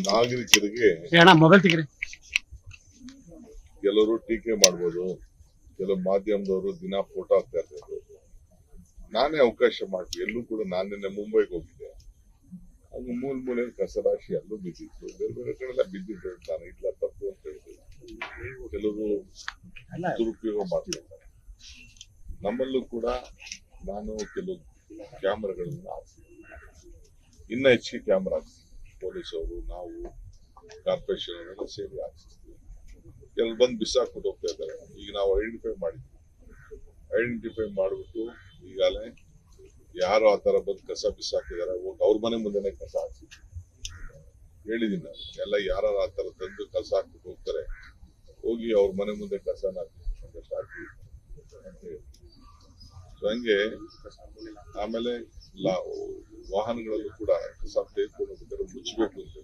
ನಾಗರಿಕರಿಗೆ ಕೆಲವರು ಟೀಕೆ ಮಾಡ್ಬೋದು, ಕೆಲವು ಮಾಧ್ಯಮದವರು ದಿನ ಫೋಟೋ ಹಾಕ್ತಾ ಇರ್ಬೋದು. ನಾನೇ ಅವಕಾಶ ಮಾಡ್ತೀವಿ. ಎಲ್ಲೂ ಕೂಡ ನಾನೇ ಮುಂಬೈಗೆ ಹೋಗಿದ್ದೆ, ಅದು ಮೂಲೆ ಕಸ ರಾಶಿ ಅಲ್ಲೂ ಬಿದ್ದಿತ್ತು, ಬೇರೆ ಬೇರೆ ಕಡೆಲ್ಲ ಬಿದ್ದಿದ್ದು. ನಾನು ಇಲ್ಲ ತಪ್ಪು ಅಂತ ಹೇಳಿದೆ. ಕೆಲವರು ದುರುಪಯೋಗ ಮಾಡ್ತಾರೆ. ನಮ್ಮಲ್ಲೂ ಕೂಡ ನಾನು ಕೆಲವು ಕ್ಯಾಮರಾಗಳನ್ನ ಹಾಕ್ಸಿದ್ವಿ, ಇನ್ನ ಹೆಚ್ಚಿಗೆ ಕ್ಯಾಮರಾ ಹಾಕ್ಸಿದ್ವಿ. ಪೊಲೀಸ್ ಅವರು, ನಾವು ಕಾರ್ಪೊರೇಷನ್ ಅವರೆಲ್ಲ ಸೇರಿ ಹಾಕ್ಸಿದ್ವಿ. ಕೆಲವು ಬಂದು ಬಿಸಾಕ್ಬಿಟ್ಟು ಹೋಗ್ತಾ ಇದ್ದಾರೆ. ಈಗ ನಾವು ಐಡೆಂಟಿಫೈ ಮಾಡಿಬಿಟ್ಟು ಈಗಾಗಲೇ ಯಾರು ಆ ತರ ಬಂದು ಕಸ ಬಿಸಾಕಿದಾರೆ ಹೋಗಿ ಅವ್ರ ಮನೆ ಮುಂದೆನೆ ಕಸ ಹಾಕ್ಸಿದ್ವಿ. ಹೇಳಿದೀನಿ ನಾನು, ಎಲ್ಲ ಯಾರು ಆ ತರ ತಂದು ಕಸ ಹಾಕ್ಬಿಟ್ಟು ಹೋಗ್ತಾರೆ, ಹೋಗಿ ಅವ್ರ ಮನೆ ಮುಂದೆ ಕಸನ ಹಾಕಿ ಅಂತ ಹೇಳಿ. ಹಂಗೆ ಆಮೇಲೆ ವಾಹನಗಳಲ್ಲೂ ಕೂಡ ಕಸ ತೆಗೆದುಕೊಂಡು ಮುಚ್ಚಬೇಕು ಅಂತ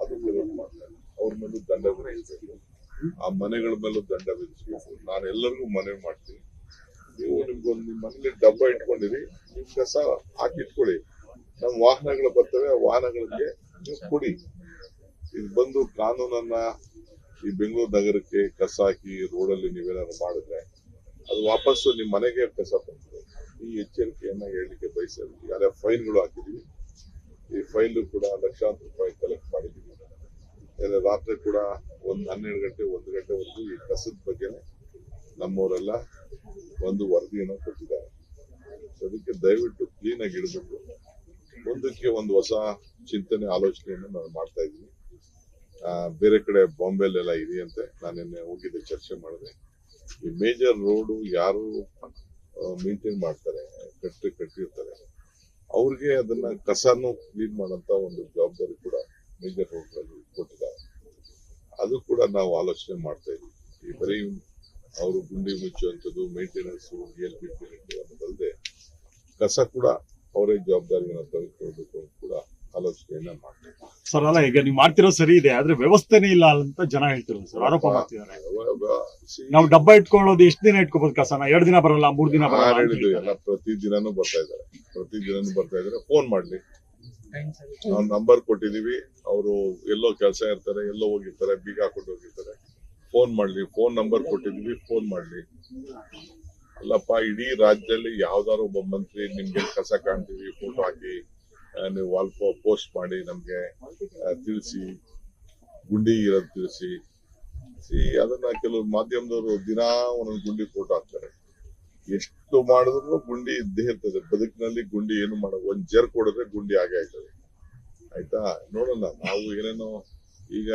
ಅದು ಕೆಲವರು ಮಾಡ್ತಾರೆ. ಅವ್ರ ಮೇಲೂ ದಂಡ ವಿಧಿಸಬೇಕು, ಆ ಮನೆಗಳ ಮೇಲೂ ದಂಡ ವಿಧಿಸಬೇಕು. ನಾನು ಎಲ್ಲರಿಗೂ ಮನವಿ ಮಾಡ್ತೀನಿ, ನೀವು ನಿಮ್ಗೊಂದು ನಿಮ್ಮ ಮನೇಲಿ ಡಬ್ಬ ಇಟ್ಕೊಂಡಿರಿ, ನಿಮ್ ಕಸ ಹಾಕಿಟ್ಕೊಳ್ಳಿ. ನಮ್ಮ ವಾಹನಗಳು ಬರ್ತವೆ, ಆ ವಾಹನಗಳಿಗೆ ನೀವು ಕೊಡಿ. ಇದು ಬಂದು ಕಾನೂನನ್ನ ಈ ಬೆಂಗಳೂರು ನಗರಕ್ಕೆ ಕಸ ಹಾಕಿ ರೋಡಲ್ಲಿ ನೀವೇನಾದ್ರು ಮಾಡಿದ್ರೆ ಅದು ವಾಪಸ್ಸು ನಿಮ್ಮ ಮನೆಗೆ ಕಸ ಬರ್ತದೆ. ಈ ಎಚ್ಚರಿಕೆಯನ್ನ ಹೇಳಲಿಕ್ಕೆ ಬಯಸಿದ್ವಿ. ಈಗಾಗಲೇ ಫೈನ್ಗಳು ಹಾಕಿದೀವಿ. ಈ ಫೈನ್ ಕೂಡ ಲಕ್ಷಾಂತರ ರೂಪಾಯಿ ಕಲೆಕ್ಟ್ ಮಾಡಿದೀವಿ. ರಾತ್ರಿ ಕೂಡ 12 ಗಂಟೆ 1 ಗಂಟೆವರೆಗೂ ಈ ಕಸದ ಬಗ್ಗೆನೆ ನಮ್ಮವರೆಲ್ಲ ಒಂದು ವರದಿಯನ್ನು ಕೊಟ್ಟಿದ್ದಾರೆ. ಅದಕ್ಕೆ ದಯವಿಟ್ಟು ಕ್ಲೀನ್ ಆಗಿ ಇಡಬೇಕು. ಮುಂದಕ್ಕೆ ಒಂದು ಹೊಸ ಚಿಂತನೆ ಆಲೋಚನೆಯನ್ನು ನಾನು ಮಾಡ್ತಾ ಇದ್ದೀನಿ. ಬೇರೆ ಕಡೆ ಬಾಂಬೆಲೆಲ್ಲ ಇದೆಯಂತೆ, ನಾನು ನಿನ್ನೆ ಹೋಗಿದ್ದೆ, ಚರ್ಚೆ ಮಾಡಿದೆ. ಈ ಮೇಜರ್ ರೋಡು ಯಾರು ಮೇಂಟೈನ್ ಮಾಡ್ತಾರೆ, ಕಟ್ಟಿರ್ತಾರೆ, ಅವ್ರಿಗೆ ಅದನ್ನ ಕಸನು ಕ್ಲೀನ್ ಮಾಡೋಂತ ಒಂದು ಜವಾಬ್ದಾರಿ ಕೂಡ ಮೇಜರ್ ರೋಡ್ಗಳಲ್ಲಿ ಕೊಟ್ಟಿದ್ದಾರೆ. ಅದು ಕೂಡ ನಾವು ಆಲೋಚನೆ ಮಾಡ್ತಾ ಇದ್ದೀವಿ. ಈ ಬರೀ ಅವರು ಗುಂಡಿ ಮುಚ್ಚುವಂಥದ್ದು, ಮೇಂಟೆನೆನ್ಸ್, LPP ಅನ್ನೋದಲ್ಲದೆ ಕಸ ಕೂಡ ಅವರೇ ಜವಾಬ್ದಾರಿಯನ್ನು ತೆಗೆದುಕೊಳ್ಬೇಕು ಅಂತ ಕೂಡ ಆಲೋಚನೆಯನ್ನ ಮಾಡ್ತಾರೆ. ಸರ್, ಅಲ್ಲ, ಈಗ ನೀವು ಮಾಡ್ತಿರೋ ಸರಿ ಇದೆ, ಆದ್ರೆ ವ್ಯವಸ್ಥೆನೇ ಇಲ್ಲ ಅಂತ ಜನ ಹೇಳ್ತಿರೋದು ಸರ್, ಆರೋಪ ಮಾಡ್ತಿದ್ದಾರೆ. ನಾವು ಡಬ್ಬ ಇಟ್ಕೊಳ್ಳೋದು ಎಷ್ಟು ದಿನ ಇಟ್ಕೋಬಹುದು ಕಸನ? 2 ದಿನ ಬರಲ್ಲ, 3 ದಿನ ಬರಲ್ಲ ಹೇಳಿದ್ರು. ಎಲ್ಲ ಪ್ರತಿದಿನನೂ ಬರ್ತಾ ಇದ್ದಾರೆ. ಫೋನ್ ಮಾಡ್ಲಿ, ನಾವು ನಂಬರ್ ಕೊಟ್ಟಿದೀವಿ. ಅವರು ಎಲ್ಲೋ ಕೆಲಸ ಇರ್ತಾರೆ, ಎಲ್ಲೋ ಹೋಗಿರ್ತಾರೆ, ಬೀಗ ಹಾಕೊಂಡು ಹೋಗಿರ್ತಾರೆ. ಫೋನ್ ಮಾಡ್ಲಿ, ಫೋನ್ ನಂಬರ್ ಕೊಟ್ಟಿದೀವಿ, ಫೋನ್ ಮಾಡ್ಲಿ. ಅಲ್ಲಪ್ಪ, ಇಡೀ ರಾಜ್ಯದಲ್ಲಿ ಯಾವ್ದಾದ್ರು ಒಬ್ಬ ಮಂತ್ರಿ ನಿಮ್ಗೆ ಕಸ ಕಾಣ್ತೀವಿ, ಫೋಟೋ ಹಾಕಿ ನೀವು ವಾಲ್ ಪೋಸ್ಟ್ ಮಾಡಿ ನಮ್ಗೆ ತಿಳಿಸಿ, ಗುಂಡಿ ಇರೋದು ತಿಳಿಸಿ. ಅದನ್ನ ಕೆಲವು ಮಾಧ್ಯಮದವರು ದಿನಾ ಒಂದೊಂದು ಗುಂಡಿ ಫೋಟೋ ಹಾಕ್ತಾರೆ. ಎಷ್ಟು ಮಾಡಿದ್ರು ಗುಂಡಿ ಇದ್ದೇ ಇರ್ತದೆ. ಬದುಕಿನಲ್ಲಿ ಗುಂಡಿ ಏನು ಮಾಡೋ, ಒಂದ್ ಜರ್ಕ್ ಹೊಡೆದ್ರೆ ಗುಂಡಿ ಆಗೇ ಆಯ್ತದೆ. ಆಯ್ತಾ, ನೋಡೋಣ. ನಾವು ಏನೇನೋ ಈಗ